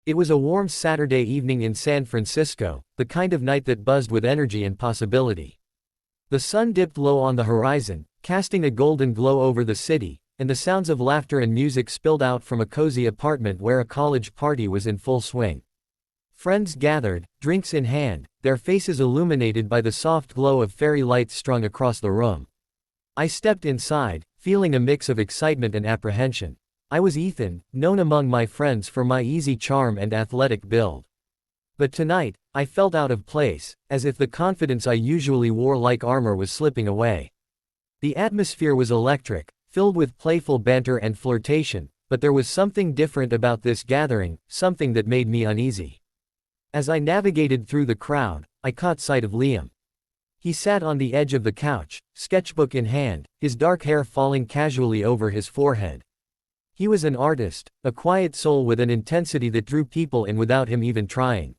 It was a warm Saturday evening in San Francisco, the kind of night that buzzed with energy and possibility. The sun dipped low on the horizon, casting a golden glow over the city, and the sounds of laughter and music spilled out from a cozy apartment where a college party was in full swing. Friends gathered, drinks in hand, their faces illuminated by the soft glow of fairy lights strung across the room. I stepped inside, feeling a mix of excitement and apprehension. I was Ethan, known among my friends for my easy charm and athletic build. But tonight, I felt out of place, as if the confidence I usually wore like armor was slipping away. The atmosphere was electric, filled with playful banter and flirtation, but there was something different about this gathering, something that made me uneasy. As I navigated through the crowd, I caught sight of Liam. He sat on the edge of the couch, sketchbook in hand, his dark hair falling casually over his forehead. He was an artist, a quiet soul with an intensity that drew people in without him even trying.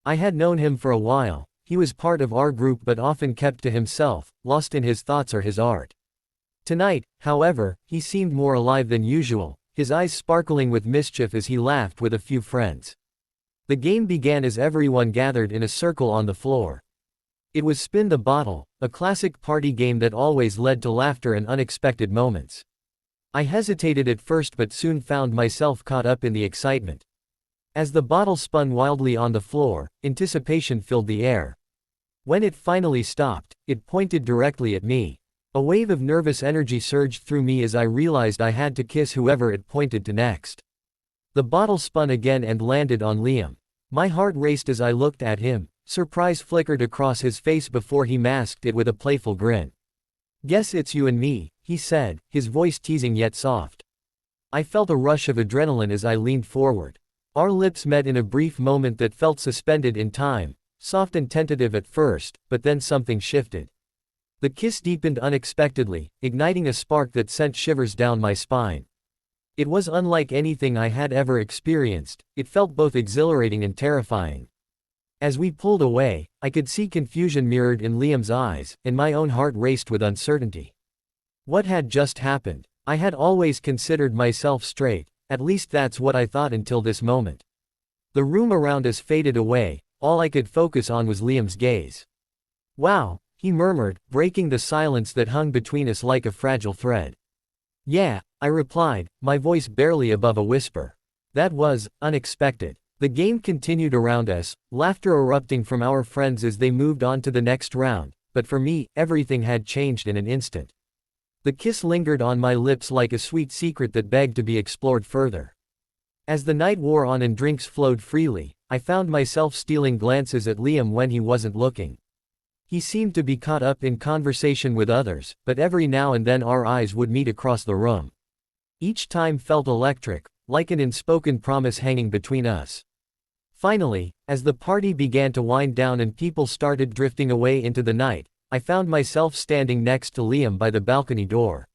I had known him for a while. He was part of our group but often kept to himself, lost in his thoughts or his art. Tonight, however, he seemed more alive than usual, his eyes sparkling with mischief as he laughed with a few friends. The game began as everyone gathered in a circle on the floor. It was Spin the Bottle, a classic party game that always led to laughter and unexpected moments. I hesitated at first but soon found myself caught up in the excitement. As the bottle spun wildly on the floor, anticipation filled the air. When it finally stopped, it pointed directly at me. A wave of nervous energy surged through me as I realized I had to kiss whoever it pointed to next. The bottle spun again and landed on Liam. My heart raced as I looked at him. Surprise flickered across his face before he masked it with a playful grin. "Guess it's you and me," he said, his voice teasing yet soft. I felt a rush of adrenaline as I leaned forward. Our lips met in a brief moment that felt suspended in time, soft and tentative at first, but then something shifted. The kiss deepened unexpectedly, igniting a spark that sent shivers down my spine. It was unlike anything I had ever experienced. It felt both exhilarating and terrifying. As we pulled away, I could see confusion mirrored in Liam's eyes, and my own heart raced with uncertainty. What had just happened? I had always considered myself straight, at least that's what I thought until this moment. The room around us faded away, all I could focus on was Liam's gaze. "Wow," he murmured, breaking the silence that hung between us like a fragile thread. "Yeah," I replied, my voice barely above a whisper. That was unexpected. The game continued around us, laughter erupting from our friends as they moved on to the next round, but for me, everything had changed in an instant. The kiss lingered on my lips like a sweet secret that begged to be explored further. As the night wore on and drinks flowed freely, I found myself stealing glances at Liam when he wasn't looking. He seemed to be caught up in conversation with others, but every now and then our eyes would meet across the room. Each time felt electric, like an unspoken promise hanging between us. Finally, as the party began to wind down and people started drifting away into the night, I found myself standing next to Liam by the balcony door.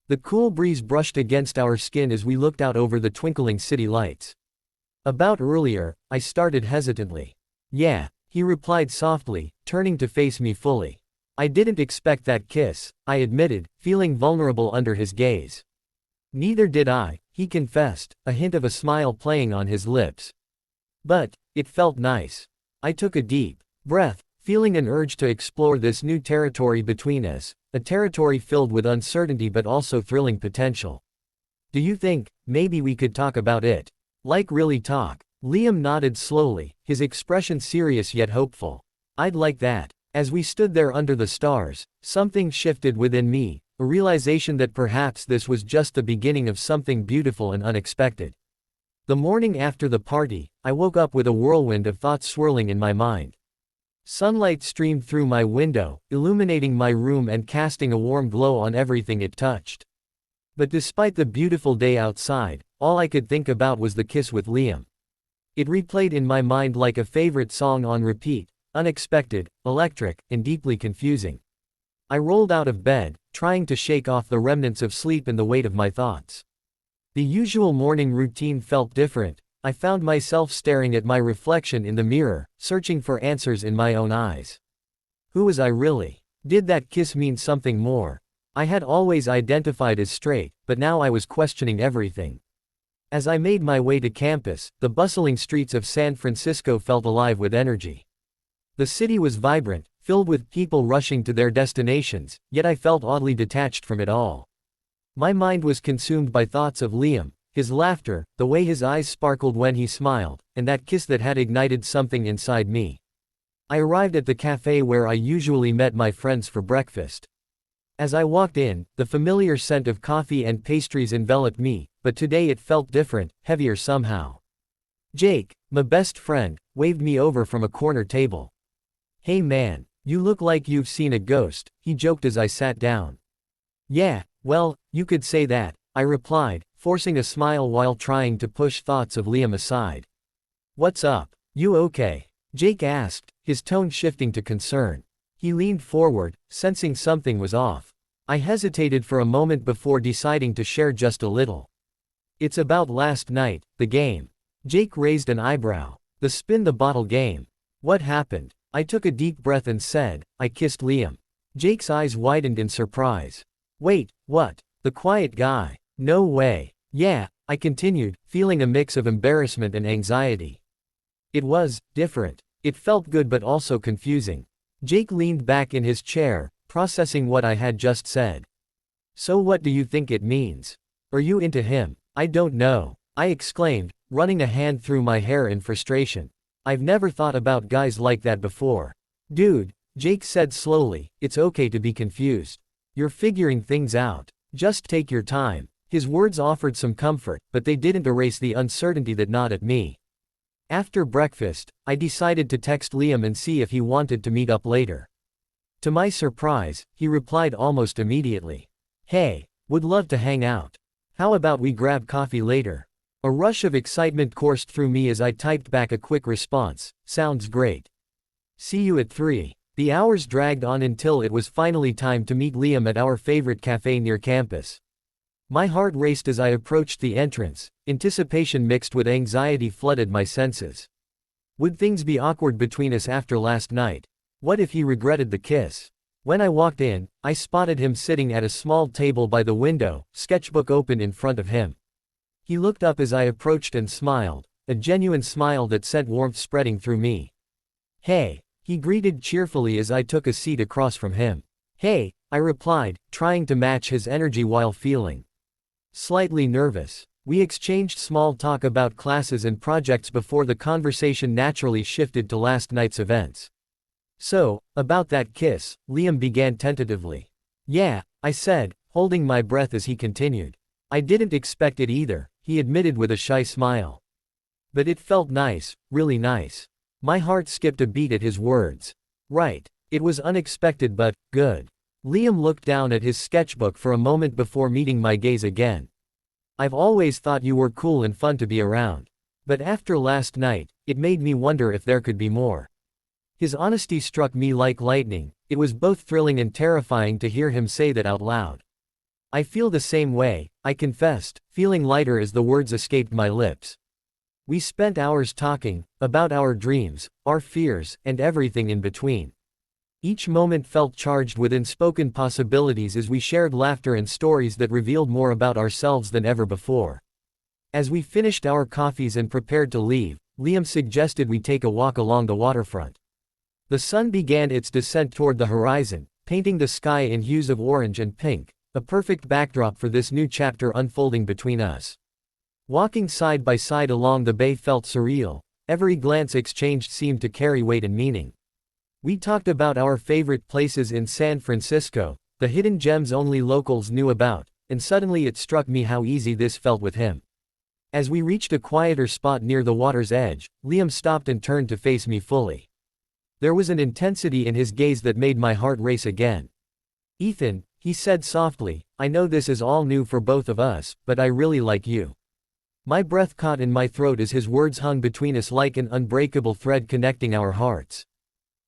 The cool breeze brushed against our skin as we looked out over the twinkling city lights. "About earlier," I started hesitantly. "Yeah," he replied softly, turning to face me fully. "I didn't expect that kiss," I admitted, feeling vulnerable under his gaze. "Neither did I," he confessed, a hint of a smile playing on his lips. "But it felt nice." I took a deep breath, feeling an urge to explore this new territory between us, a territory filled with uncertainty but also thrilling potential. "Do you think, maybe we could talk about it? Like really talk?" Liam nodded slowly, his expression serious yet hopeful. "I'd like that." As we stood there under the stars, something shifted within me, a realization that perhaps this was just the beginning of something beautiful and unexpected. The morning after the party, I woke up with a whirlwind of thoughts swirling in my mind. Sunlight streamed through my window, illuminating my room and casting a warm glow on everything it touched. But despite the beautiful day outside, all I could think about was the kiss with Liam. It replayed in my mind like a favorite song on repeat, unexpected, electric, and deeply confusing. I rolled out of bed, trying to shake off the remnants of sleep and the weight of my thoughts. The usual morning routine felt different. I found myself staring at my reflection in the mirror, searching for answers in my own eyes. Who was I really? Did that kiss mean something more? I had always identified as straight, but now I was questioning everything. As I made my way to campus, the bustling streets of San Francisco felt alive with energy. The city was vibrant, filled with people rushing to their destinations, yet I felt oddly detached from it all. My mind was consumed by thoughts of Liam, his laughter, the way his eyes sparkled when he smiled, and that kiss that had ignited something inside me. I arrived at the cafe where I usually met my friends for breakfast. As I walked in, the familiar scent of coffee and pastries enveloped me, but today it felt different, heavier somehow. Jake, my best friend, waved me over from a corner table. "Hey man, you look like you've seen a ghost," he joked as I sat down. "Yeah, well, you could say that," I replied, forcing a smile while trying to push thoughts of Liam aside. "What's up? You okay?" Jake asked, his tone shifting to concern. He leaned forward, sensing something was off. I hesitated for a moment before deciding to share just a little. "It's about last night, the game." Jake raised an eyebrow. "The spin the bottle game. What happened?" I took a deep breath and said, "I kissed Liam." Jake's eyes widened in surprise. "Wait, what? The quiet guy? No way." "Yeah," I continued, feeling a mix of embarrassment and anxiety. "It was different. It felt good but also confusing." Jake leaned back in his chair, processing what I had just said. "So what do you think it means? Are you into him?" "I don't know," I exclaimed, running a hand through my hair in frustration. "I've never thought about guys like that before." "Dude," Jake said slowly, "it's okay to be confused. You're figuring things out. Just take your time." His words offered some comfort, but they didn't erase the uncertainty that gnawed at me. After breakfast, I decided to text Liam and see if he wanted to meet up later. To my surprise, he replied almost immediately. "Hey, would love to hang out. How about we grab coffee later?" A rush of excitement coursed through me as I typed back a quick response, "Sounds great. See you at 3. The hours dragged on until it was finally time to meet Liam at our favorite cafe near campus. My heart raced as I approached the entrance, anticipation mixed with anxiety flooded my senses. Would things be awkward between us after last night? What if he regretted the kiss? When I walked in, I spotted him sitting at a small table by the window, sketchbook open in front of him. He looked up as I approached and smiled, a genuine smile that sent warmth spreading through me. "Hey," he greeted cheerfully as I took a seat across from him. "Hey," I replied, trying to match his energy while feeling slightly nervous. We exchanged small talk about classes and projects before the conversation naturally shifted to last night's events. "So, about that kiss," Liam began tentatively. "Yeah," I said, holding my breath as he continued. "I didn't expect it either," he admitted with a shy smile. "But it felt nice, really nice." My heart skipped a beat at his words. "Right. It was unexpected but good." Liam looked down at his sketchbook for a moment before meeting my gaze again. "I've always thought you were cool and fun to be around. But after last night, it made me wonder if there could be more." His honesty struck me like lightning. It was both thrilling and terrifying to hear him say that out loud. "I feel the same way," I confessed, feeling lighter as the words escaped my lips. We spent hours talking, about our dreams, our fears, and everything in between. Each moment felt charged with unspoken possibilities as we shared laughter and stories that revealed more about ourselves than ever before. As we finished our coffees and prepared to leave, Liam suggested we take a walk along the waterfront. The sun began its descent toward the horizon, painting the sky in hues of orange and pink, a perfect backdrop for this new chapter unfolding between us. Walking side by side along the bay felt surreal. Every glance exchanged seemed to carry weight and meaning. We talked about our favorite places in San Francisco, the hidden gems only locals knew about, and suddenly it struck me how easy this felt with him. As we reached a quieter spot near the water's edge, Liam stopped and turned to face me fully. There was an intensity in his gaze that made my heart race again. "Ethan," he said softly, "I know this is all new for both of us, but I really like you." My breath caught in my throat as his words hung between us like an unbreakable thread connecting our hearts.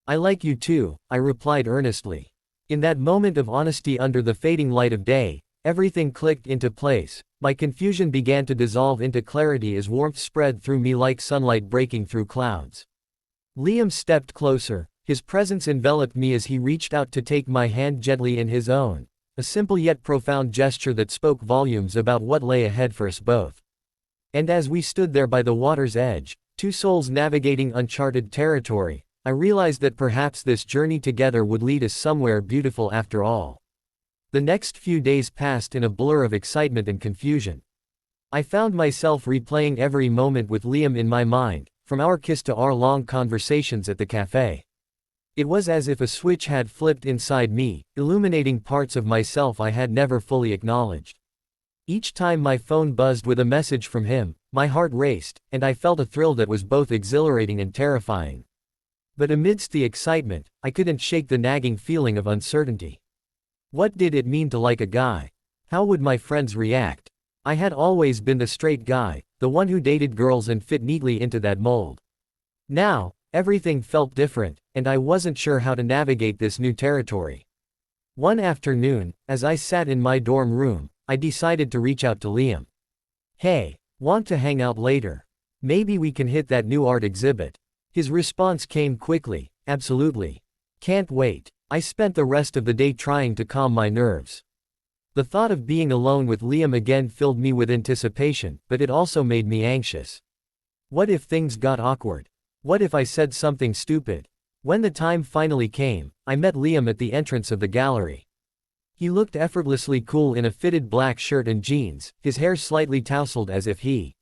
"I like you too," I replied earnestly. In that moment of honesty under the fading light of day, everything clicked into place. My confusion began to dissolve into clarity as warmth spread through me like sunlight breaking through clouds. Liam stepped closer, his presence enveloped me as he reached out to take my hand gently in his own, a simple yet profound gesture that spoke volumes about what lay ahead for us both. And as we stood there by the water's edge, two souls navigating uncharted territory, I realized that perhaps this journey together would lead us somewhere beautiful after all. The next few days passed in a blur of excitement and confusion. I found myself replaying every moment with Liam in my mind, from our kiss to our long conversations at the cafe. It was as if a switch had flipped inside me, illuminating parts of myself I had never fully acknowledged. Each time my phone buzzed with a message from him, my heart raced, and I felt a thrill that was both exhilarating and terrifying. But amidst the excitement, I couldn't shake the nagging feeling of uncertainty. What did it mean to like a guy? How would my friends react? I had always been the straight guy, the one who dated girls and fit neatly into that mold. Now, everything felt different, and I wasn't sure how to navigate this new territory. One afternoon, as I sat in my dorm room, I decided to reach out to Liam. "Hey, want to hang out later? Maybe we can hit that new art exhibit." His response came quickly, "Absolutely. Can't wait." I spent the rest of the day trying to calm my nerves. The thought of being alone with Liam again filled me with anticipation, but it also made me anxious. What if things got awkward? What if I said something stupid? When the time finally came, I met Liam at the entrance of the gallery. He looked effortlessly cool in a fitted black shirt and jeans, his hair slightly tousled as if he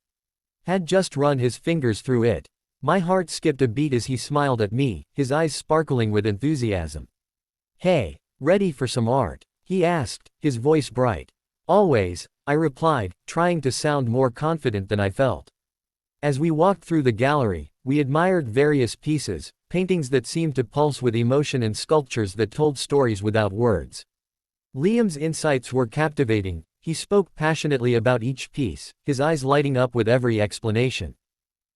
had just run his fingers through it. My heart skipped a beat as he smiled at me, his eyes sparkling with enthusiasm. "Hey, ready for some art?" he asked, his voice bright. "Always," I replied, trying to sound more confident than I felt. As we walked through the gallery, we admired various pieces, paintings that seemed to pulse with emotion and sculptures that told stories without words. Liam's insights were captivating. He spoke passionately about each piece, his eyes lighting up with every explanation.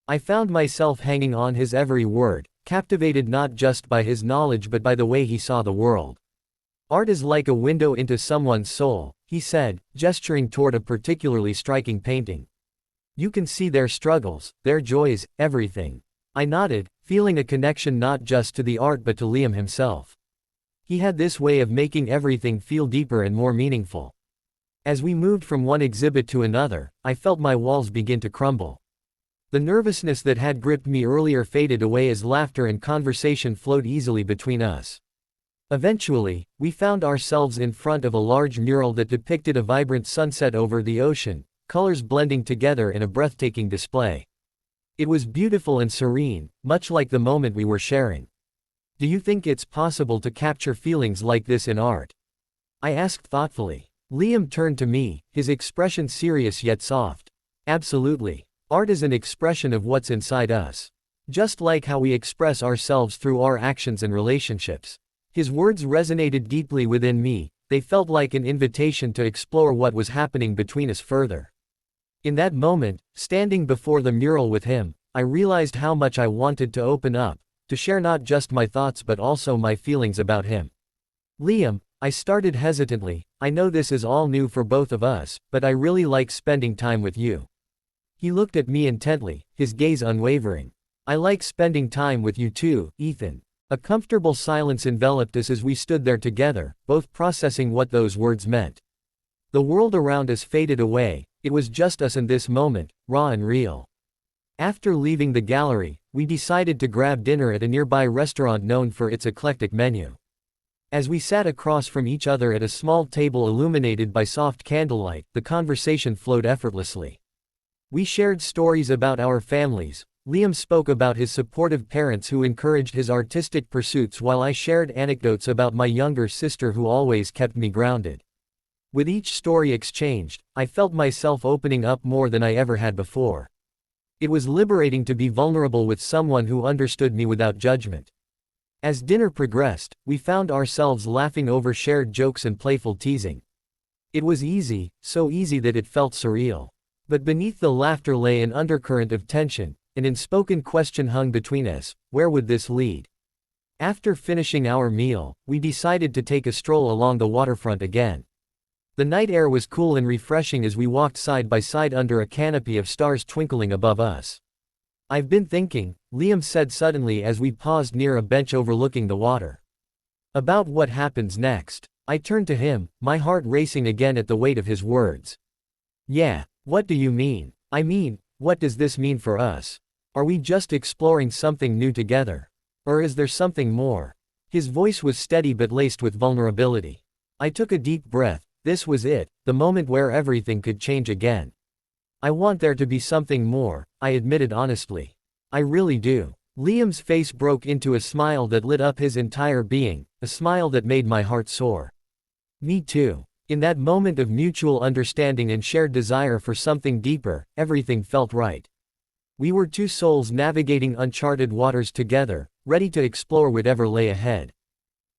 I found myself hanging on his every word, captivated not just by his knowledge but by the way he saw the world. "Art is like a window into someone's soul," he said, gesturing toward a particularly striking painting. "You can see their struggles, their joys, everything." I nodded, feeling a connection not just to the art but to Liam himself. He had this way of making everything feel deeper and more meaningful. As we moved from one exhibit to another, I felt my walls begin to crumble. The nervousness that had gripped me earlier faded away as laughter and conversation flowed easily between us. Eventually, we found ourselves in front of a large mural that depicted a vibrant sunset over the ocean, colors blending together in a breathtaking display. It was beautiful and serene, much like the moment we were sharing. "Do you think it's possible to capture feelings like this in art?" I asked thoughtfully. Liam turned to me, his expression serious yet soft. "Absolutely. Art is an expression of what's inside us. Just like how we express ourselves through our actions and relationships." His words resonated deeply within me, they felt like an invitation to explore what was happening between us further. In that moment, standing before the mural with him, I realized how much I wanted to open up, to share not just my thoughts but also my feelings about him. "Liam," I started hesitantly, "I know this is all new for both of us, but I really like spending time with you." He looked at me intently, his gaze unwavering. "I like spending time with you too, Ethan." A comfortable silence enveloped us as we stood there together, both processing what those words meant. The world around us faded away, it was just us in this moment, raw and real. After leaving the gallery, we decided to grab dinner at a nearby restaurant known for its eclectic menu. As we sat across from each other at a small table illuminated by soft candlelight, the conversation flowed effortlessly. We shared stories about our families. Liam spoke about his supportive parents who encouraged his artistic pursuits while I shared anecdotes about my younger sister who always kept me grounded. With each story exchanged, I felt myself opening up more than I ever had before. It was liberating to be vulnerable with someone who understood me without judgment. As dinner progressed, we found ourselves laughing over shared jokes and playful teasing. It was easy, so easy that it felt surreal. But beneath the laughter lay an undercurrent of tension. An unspoken question hung between us: where would this lead? After finishing our meal, we decided to take a stroll along the waterfront again. The night air was cool and refreshing as we walked side by side under a canopy of stars twinkling above us. "I've been thinking," Liam said suddenly as we paused near a bench overlooking the water. "About what happens next." I turned to him, my heart racing again at the weight of his words. "Yeah, what do you mean?" "I mean, What does this mean for us? Are we just exploring something new together? Or is there something more? His voice was steady but laced with vulnerability. I took a deep breath. This was it, the moment where everything could change again. I want there to be something more, I admitted honestly. I really do. Liam's face broke into a smile that lit up his entire being, a smile that made my heart soar. Me too. In that moment of mutual understanding and shared desire for something deeper, everything felt right. We were two souls navigating uncharted waters together, ready to explore whatever lay ahead.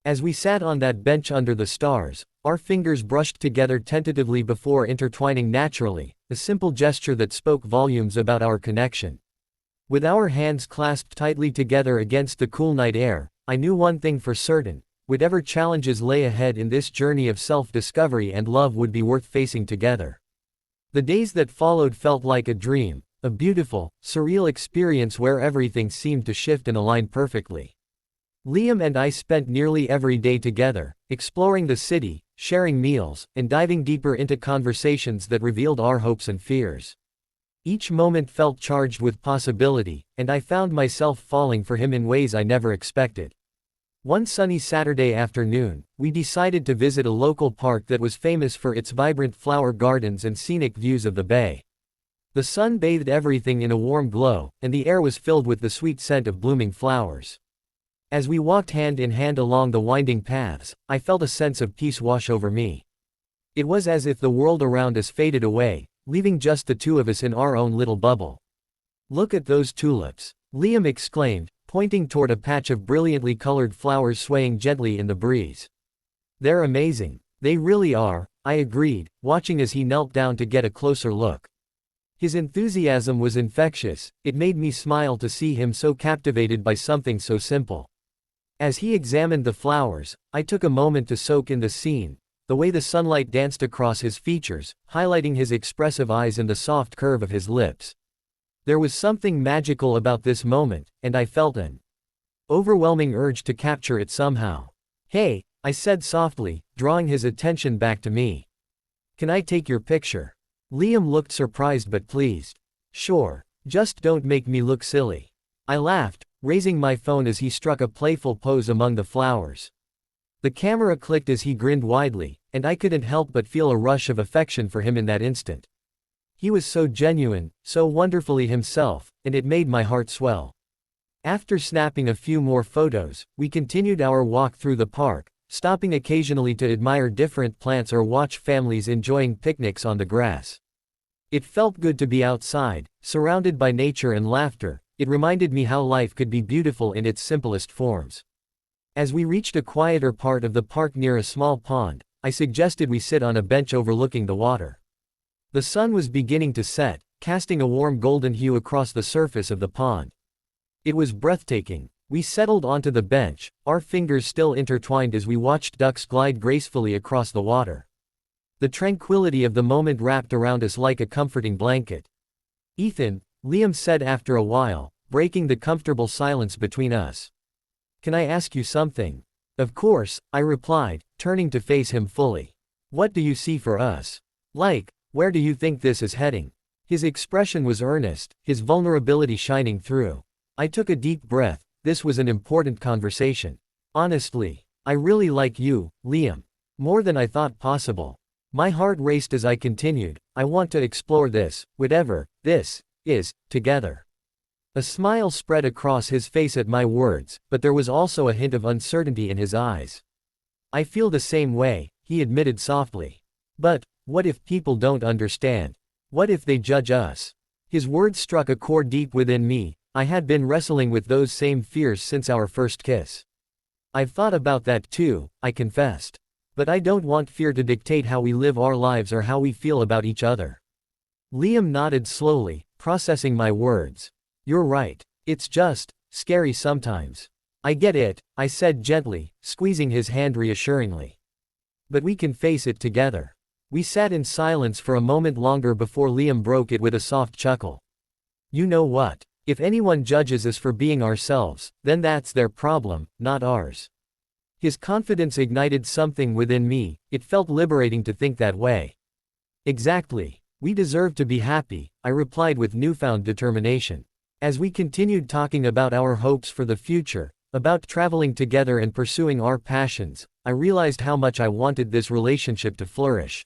As we sat on that bench under the stars, our fingers brushed together tentatively before intertwining naturally, a simple gesture that spoke volumes about our connection. With our hands clasped tightly together against the cool night air, I knew one thing for certain: whatever challenges lay ahead in this journey of self-discovery and love would be worth facing together. The days that followed felt like a dream, a beautiful, surreal experience where everything seemed to shift and align perfectly. Liam and I spent nearly every day together, exploring the city, sharing meals, and diving deeper into conversations that revealed our hopes and fears. Each moment felt charged with possibility, and I found myself falling for him in ways I never expected. One sunny Saturday afternoon, we decided to visit a local park that was famous for its vibrant flower gardens and scenic views of the bay. The sun bathed everything in a warm glow, and the air was filled with the sweet scent of blooming flowers. As we walked hand in hand along the winding paths, I felt a sense of peace wash over me. It was as if the world around us faded away, leaving just the two of us in our own little bubble. "Look at those tulips," Liam exclaimed, pointing toward a patch of brilliantly colored flowers swaying gently in the breeze. "They're amazing." "They really are," I agreed, watching as he knelt down to get a closer look. His enthusiasm was infectious. It made me smile to see him so captivated by something so simple. As he examined the flowers, I took a moment to soak in the scene, the way the sunlight danced across his features, highlighting his expressive eyes and the soft curve of his lips. There was something magical about this moment, and I felt an overwhelming urge to capture it somehow. "Hey," I said softly, drawing his attention back to me. "Can I take your picture?" Liam looked surprised but pleased. "Sure, just don't make me look silly." I laughed, raising my phone as he struck a playful pose among the flowers. The camera clicked as he grinned widely, and I couldn't help but feel a rush of affection for him in that instant. He was so genuine, so wonderfully himself, and it made my heart swell. After snapping a few more photos, we continued our walk through the park, stopping occasionally to admire different plants or watch families enjoying picnics on the grass. It felt good to be outside, surrounded by nature and laughter. It reminded me how life could be beautiful in its simplest forms. As we reached a quieter part of the park near a small pond, I suggested we sit on a bench overlooking the water. The sun was beginning to set, casting a warm golden hue across the surface of the pond. It was breathtaking. We settled onto the bench, our fingers still intertwined as we watched ducks glide gracefully across the water. The tranquility of the moment wrapped around us like a comforting blanket. "Ethan," Liam said after a while, breaking the comfortable silence between us. "Can I ask you something?" "Of course," I replied, turning to face him fully. "What do you see for us? Where do you think this is heading?" His expression was earnest, his vulnerability shining through. I took a deep breath. This was an important conversation. "Honestly, I really like you, Liam. More than I thought possible." My heart raced as I continued. "I want to explore this, whatever this is, together." A smile spread across his face at my words, but there was also a hint of uncertainty in his eyes. "I feel the same way," he admitted softly. "But, what if people don't understand? What if they judge us?" His words struck a chord deep within me. I had been wrestling with those same fears since our first kiss. "I've thought about that too," I confessed. "But I don't want fear to dictate how we live our lives or how we feel about each other." Liam nodded slowly, processing my words. "You're right. It's just scary sometimes." "I get it," I said gently, squeezing his hand reassuringly. "But we can face it together." We sat in silence for a moment longer before Liam broke it with a soft chuckle. "You know what? If anyone judges us for being ourselves, then that's their problem, not ours." His confidence ignited something within me. It felt liberating to think that way. "Exactly. We deserve to be happy, I replied with newfound determination. As we continued talking about our hopes for the future, about traveling together and pursuing our passions, I realized how much I wanted this relationship to flourish.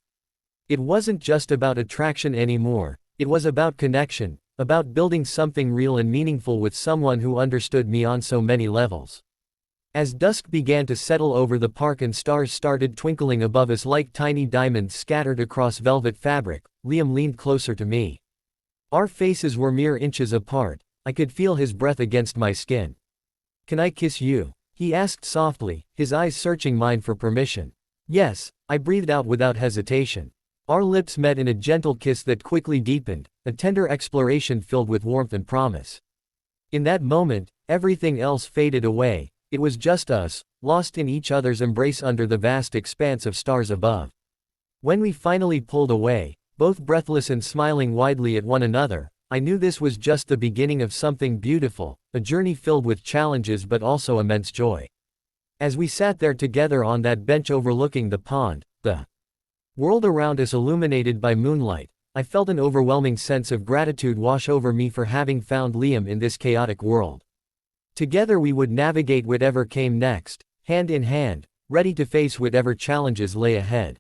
It wasn't just about attraction anymore, it was about connection, about building something real and meaningful with someone who understood me on so many levels. As dusk began to settle over the park and stars started twinkling above us like tiny diamonds scattered across velvet fabric, Liam leaned closer to me. Our faces were mere inches apart, I could feel his breath against my skin. "Can I kiss you?" he asked softly, his eyes searching mine for permission. "Yes," I breathed out without hesitation. Our lips met in a gentle kiss that quickly deepened, a tender exploration filled with warmth and promise. In that moment, everything else faded away, it was just us, lost in each other's embrace under the vast expanse of stars above. When we finally pulled away, both breathless and smiling widely at one another, I knew this was just the beginning of something beautiful, a journey filled with challenges but also immense joy. As we sat there together on that bench overlooking the pond, the world around us illuminated by moonlight, I felt an overwhelming sense of gratitude wash over me for having found Liam in this chaotic world. Together we would navigate whatever came next, hand in hand, ready to face whatever challenges lay ahead.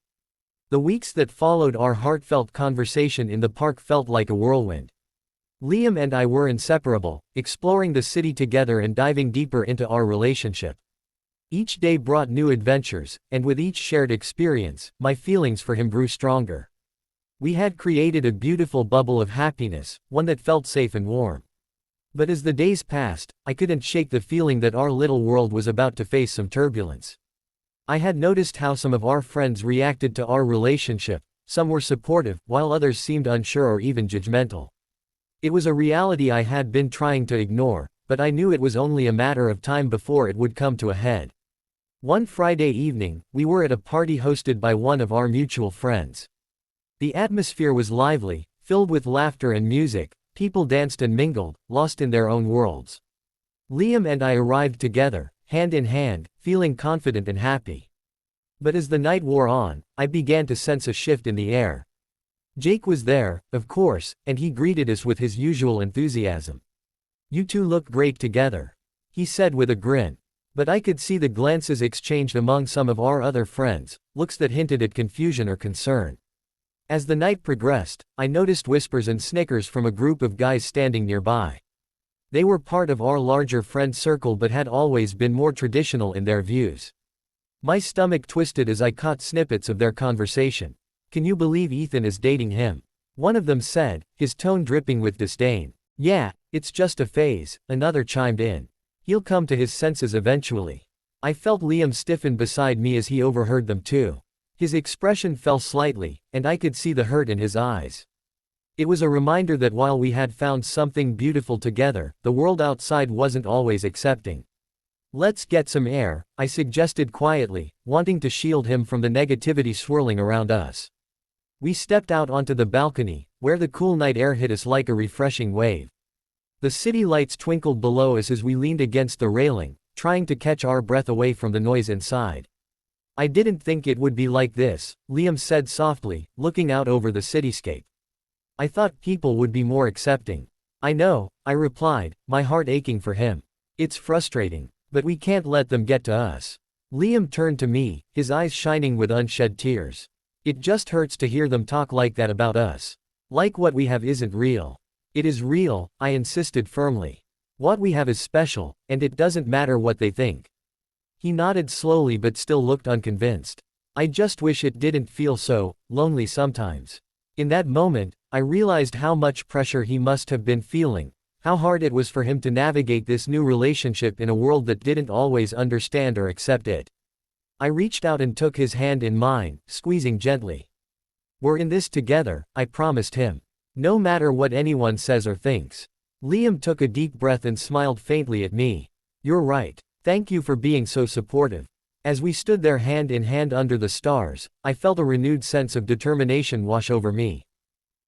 The weeks that followed our heartfelt conversation in the park felt like a whirlwind. Liam and I were inseparable, exploring the city together and diving deeper into our relationship. Each day brought new adventures, and with each shared experience, my feelings for him grew stronger. We had created a beautiful bubble of happiness, one that felt safe and warm. But as the days passed, I couldn't shake the feeling that our little world was about to face some turbulence. I had noticed how some of our friends reacted to our relationship, some were supportive, while others seemed unsure or even judgmental. It was a reality I had been trying to ignore, but I knew it was only a matter of time before it would come to a head. One Friday evening, we were at a party hosted by one of our mutual friends. The atmosphere was lively, filled with laughter and music, people danced and mingled, lost in their own worlds. Liam and I arrived together, hand in hand, feeling confident and happy. But as the night wore on, I began to sense a shift in the air. Jake was there, of course, and he greeted us with his usual enthusiasm. "You two look great together," he said with a grin. But I could see the glances exchanged among some of our other friends, looks that hinted at confusion or concern. As the night progressed, I noticed whispers and snickers from a group of guys standing nearby. They were part of our larger friend circle but had always been more traditional in their views. My stomach twisted as I caught snippets of their conversation. "Can you believe Ethan is dating him?" one of them said, his tone dripping with disdain. "Yeah, it's just a phase," another chimed in. "He'll come to his senses eventually." I felt Liam stiffen beside me as he overheard them too. His expression fell slightly, and I could see the hurt in his eyes. It was a reminder that while we had found something beautiful together, the world outside wasn't always accepting. "Let's get some air," I suggested quietly, wanting to shield him from the negativity swirling around us. We stepped out onto the balcony, where the cool night air hit us like a refreshing wave. The city lights twinkled below us as we leaned against the railing, trying to catch our breath away from the noise inside. "I didn't think it would be like this," Liam said softly, looking out over the cityscape. "I thought people would be more accepting." "I know," I replied, my heart aching for him. "It's frustrating. But we can't let them get to us." Liam turned to me, his eyes shining with unshed tears. "It just hurts to hear them talk like that about us. Like what we have isn't real." "It is real," I insisted firmly. "What we have is special, and it doesn't matter what they think." He nodded slowly but still looked unconvinced. "I just wish it didn't feel so lonely sometimes." In that moment, I realized how much pressure he must have been feeling, how hard it was for him to navigate this new relationship in a world that didn't always understand or accept it. I reached out and took his hand in mine, squeezing gently. "We're in this together," I promised him. "No matter what anyone says or thinks." Liam took a deep breath and smiled faintly at me. "You're right. Thank you for being so supportive." As we stood there hand in hand under the stars, I felt a renewed sense of determination wash over me.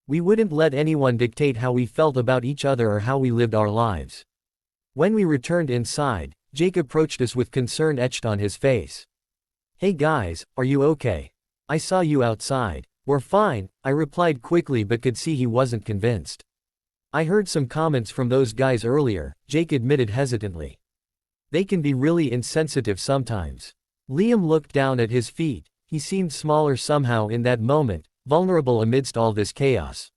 We wouldn't let anyone dictate how we felt about each other or how we lived our lives. When we returned inside, Jake approached us with concern etched on his face. "Hey guys, are you okay? I saw you outside. We're fine, I replied quickly but could see he wasn't convinced. I heard some comments from those guys earlier, Jake admitted hesitantly. They can be really insensitive sometimes. Liam looked down at his feet. He seemed smaller somehow in that moment, vulnerable amidst all this chaos.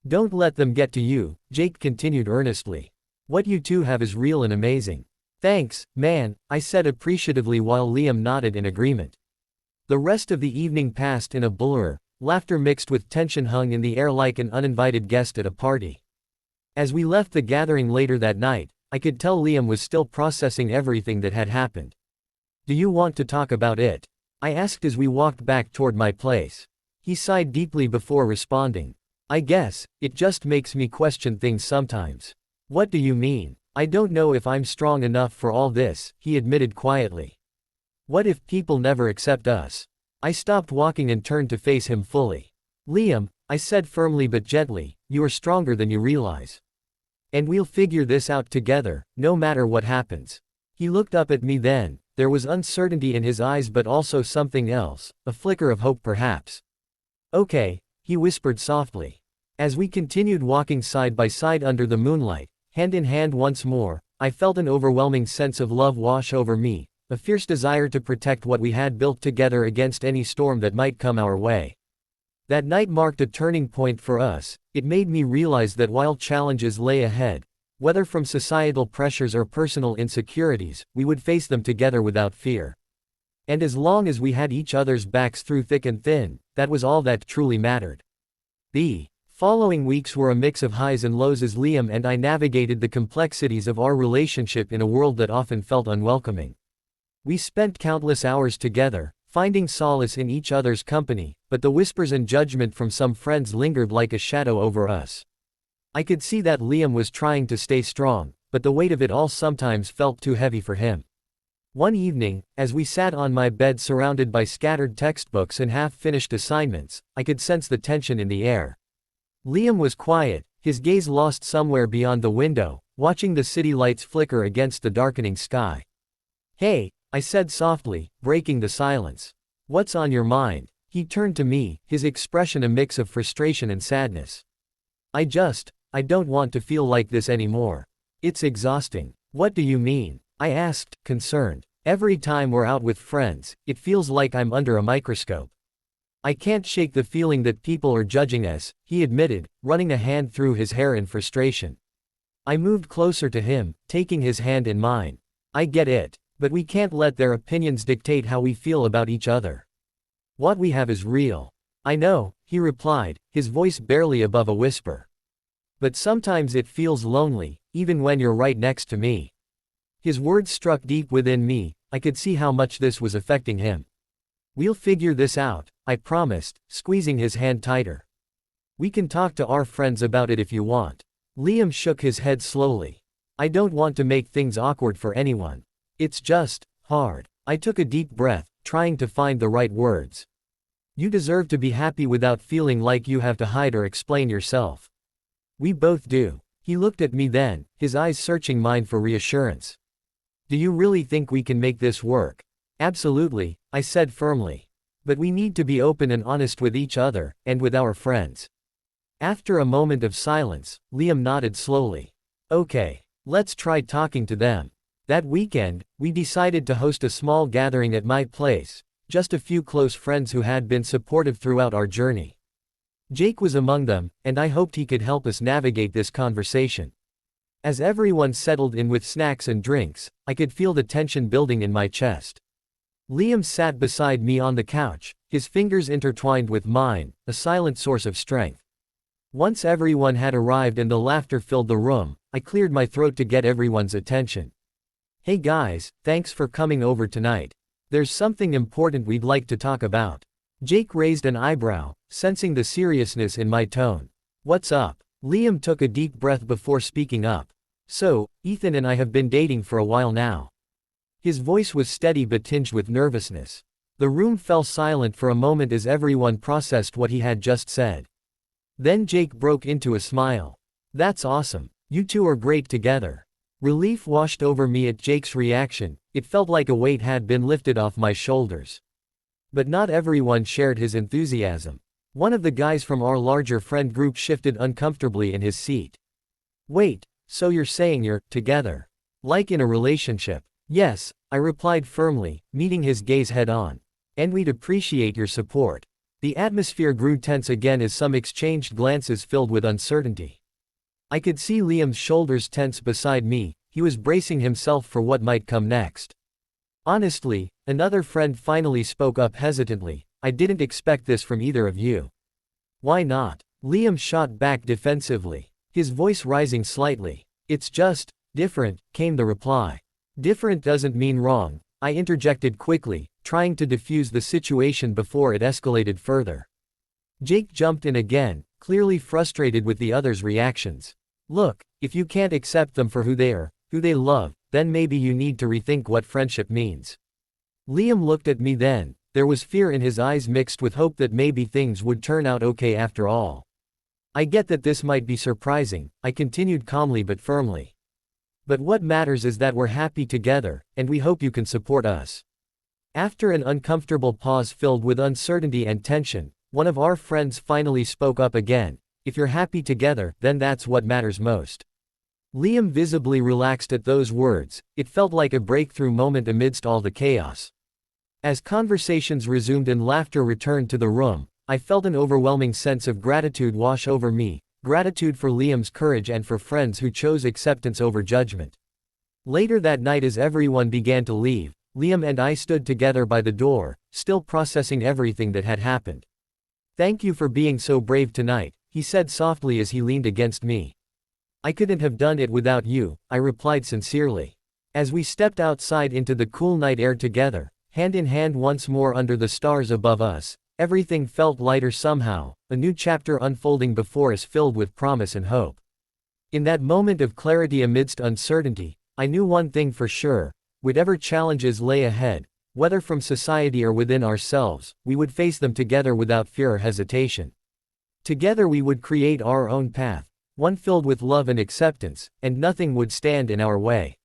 Don't let them get to you, Jake continued earnestly. What you two have is real and amazing. Thanks, man, I said appreciatively while Liam nodded in agreement. The rest of the evening passed in a blur, laughter mixed with tension hung in the air like an uninvited guest at a party. As we left the gathering later that night, I could tell Liam was still processing everything that had happened. Do you want to talk about it? I asked as we walked back toward my place. He sighed deeply before responding. I guess, it just makes me question things sometimes. What do you mean? I don't know if I'm strong enough for all this, he admitted quietly. What if people never accept us? I stopped walking and turned to face him fully. Liam, I said firmly but gently, you are stronger than you realize. And we'll figure this out together, no matter what happens. He looked up at me then, there was uncertainty in his eyes but also something else, a flicker of hope perhaps. Okay, he whispered softly. As we continued walking side by side under the moonlight, hand in hand once more, I felt an overwhelming sense of love wash over me, a fierce desire to protect what we had built together against any storm that might come our way. That night marked a turning point for us. It made me realize that while challenges lay ahead, whether from societal pressures or personal insecurities, we would face them together without fear. And as long as we had each other's backs through thick and thin, that was all that truly mattered. The following weeks were a mix of highs and lows as Liam and I navigated the complexities of our relationship in a world that often felt unwelcoming. We spent countless hours together, finding solace in each other's company, but the whispers and judgment from some friends lingered like a shadow over us. I could see that Liam was trying to stay strong, but the weight of it all sometimes felt too heavy for him. One evening, as we sat on my bed surrounded by scattered textbooks and half-finished assignments, I could sense the tension in the air. Liam was quiet, his gaze lost somewhere beyond the window, watching the city lights flicker against the darkening sky. Hey, I said softly, breaking the silence. What's on your mind? He turned to me, his expression a mix of frustration and sadness. I don't want to feel like this anymore. It's exhausting. What do you mean? I asked, concerned. Every time we're out with friends, it feels like I'm under a microscope. I can't shake the feeling that people are judging us, he admitted, running a hand through his hair in frustration. I moved closer to him, taking his hand in mine. I get it. But we can't let their opinions dictate how we feel about each other. What we have is real. I know, he replied, his voice barely above a whisper. But sometimes it feels lonely, even when you're right next to me. His words struck deep within me, I could see how much this was affecting him. We'll figure this out, I promised, squeezing his hand tighter. We can talk to our friends about it if you want. Liam shook his head slowly. I don't want to make things awkward for anyone. It's just hard. I took a deep breath, trying to find the right words. You deserve to be happy without feeling like you have to hide or explain yourself. We both do. He looked at me then, his eyes searching mine for reassurance. Do you really think we can make this work? Absolutely, I said firmly. But we need to be open and honest with each other, and with our friends. After a moment of silence, Liam nodded slowly. Okay, let's try talking to them. That weekend, we decided to host a small gathering at my place, just a few close friends who had been supportive throughout our journey. Jake was among them, and I hoped he could help us navigate this conversation. As everyone settled in with snacks and drinks, I could feel the tension building in my chest. Liam sat beside me on the couch, his fingers intertwined with mine, a silent source of strength. Once everyone had arrived and the laughter filled the room, I cleared my throat to get everyone's attention. Hey guys, thanks for coming over tonight. There's something important we'd like to talk about. Jake raised an eyebrow, sensing the seriousness in my tone. What's up? Liam took a deep breath before speaking up. So, Ethan and I have been dating for a while now. His voice was steady but tinged with nervousness. The room fell silent for a moment as everyone processed what he had just said. Then Jake broke into a smile. That's awesome. You two are great together. Relief washed over me at Jake's reaction, it felt like a weight had been lifted off my shoulders. But not everyone shared his enthusiasm. One of the guys from our larger friend group shifted uncomfortably in his seat. Wait, so you're saying you're together? Like in a relationship? Yes, I replied firmly, meeting his gaze head on. And we'd appreciate your support. The atmosphere grew tense again as some exchanged glances filled with uncertainty. I could see Liam's shoulders tense beside me, he was bracing himself for what might come next. Honestly, another friend finally spoke up hesitantly, I didn't expect this from either of you. Why not? Liam shot back defensively, his voice rising slightly. It's just different, came the reply. Different doesn't mean wrong, I interjected quickly, trying to defuse the situation before it escalated further. Jake jumped in again, clearly frustrated with the others' reactions. Look, if you can't accept them for who they are, who they love, then maybe you need to rethink what friendship means. Liam looked at me then, there was fear in his eyes mixed with hope that maybe things would turn out okay after all. I get that this might be surprising, I continued calmly but firmly. But what matters is that we're happy together, and we hope you can support us. After an uncomfortable pause filled with uncertainty and tension, one of our friends finally spoke up again. If you're happy together, then that's what matters most. Liam visibly relaxed at those words, it felt like a breakthrough moment amidst all the chaos. As conversations resumed and laughter returned to the room, I felt an overwhelming sense of gratitude wash over me, gratitude for Liam's courage and for friends who chose acceptance over judgment. Later that night as everyone began to leave, Liam and I stood together by the door, still processing everything that had happened. Thank you for being so brave tonight, he said softly as he leaned against me. I couldn't have done it without you, I replied sincerely. As we stepped outside into the cool night air together, hand in hand once more under the stars above us, everything felt lighter somehow, a new chapter unfolding before us filled with promise and hope. In that moment of clarity amidst uncertainty, I knew one thing for sure, whatever challenges lay ahead, whether from society or within ourselves, we would face them together without fear or hesitation. Together we would create our own path, one filled with love and acceptance, and nothing would stand in our way.